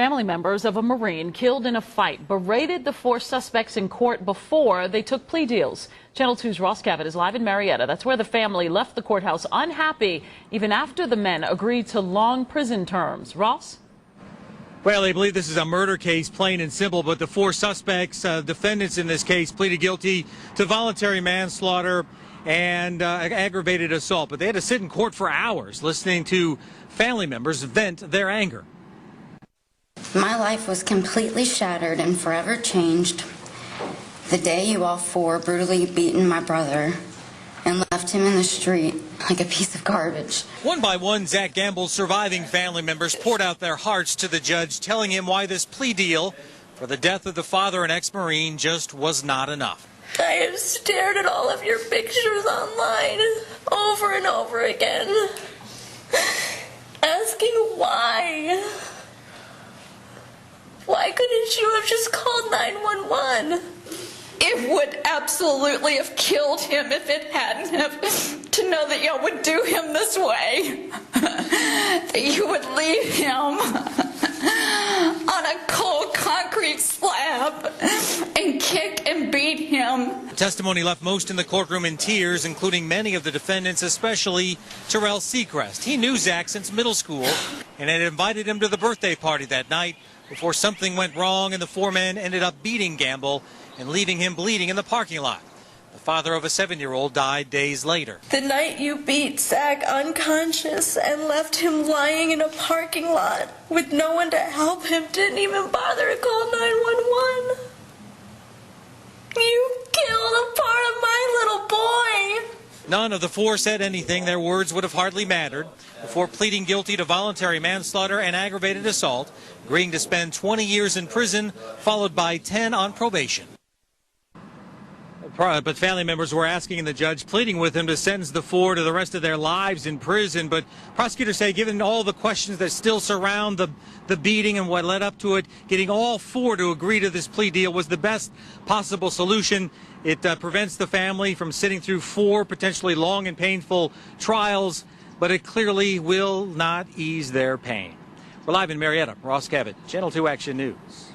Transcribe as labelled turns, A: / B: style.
A: Family members of a Marine killed in a fight berated the four suspects in court before they took plea deals. Channel 2's Ross Cavett is live in Marietta. That's where the family left the courthouse unhappy even after the men agreed to long prison terms. Ross?
B: Well, they believe this is a murder case, plain and simple, but the four suspects, defendants in this case, pleaded guilty to voluntary manslaughter and aggravated assault. But they had to sit in court for hours listening to family members vent their anger.
C: My life was completely shattered and forever changed the day you all four brutally beaten my brother and left him in the street like a piece of garbage.
B: One by one, Zach Gamble's surviving family members poured out their hearts to the judge, telling him why this plea deal for the death of the father and ex-Marine just was not enough.
D: I have stared at all of your pictures online over and over again, asking why. Why couldn't you have just called 911?
E: It would absolutely have killed him if it hadn't have, to know that y'all would do him this way. That you would leave him on a cold concrete slab and kick and beat him.
B: Testimony left most in the courtroom in tears, including many of the defendants, especially Terrell Seacrest. He knew Zach since middle school and had invited him to the birthday party that night before something went wrong and the four men ended up beating Gamble and leaving him bleeding in the parking lot. The father of a 7-year-old died days later.
D: The night you beat Zach unconscious and left him lying in a parking lot with no one to help him, didn't even bother to call 911. You killed a part of my little boy.
B: None of the four said anything. Their words would have hardly mattered before pleading guilty to voluntary manslaughter and aggravated assault, agreeing to spend 20 years in prison, followed by 10 on probation. But family members were asking the judge, pleading with him to sentence the four to the rest of their lives in prison. But prosecutors say, given all the questions that still surround the beating and what led up to it, getting all four to agree to this plea deal was the best possible solution. It prevents the family from sitting through 4 potentially long and painful trials, but it clearly will not ease their pain. We're live in Marietta. Ross Cavett, Channel 2 Action News.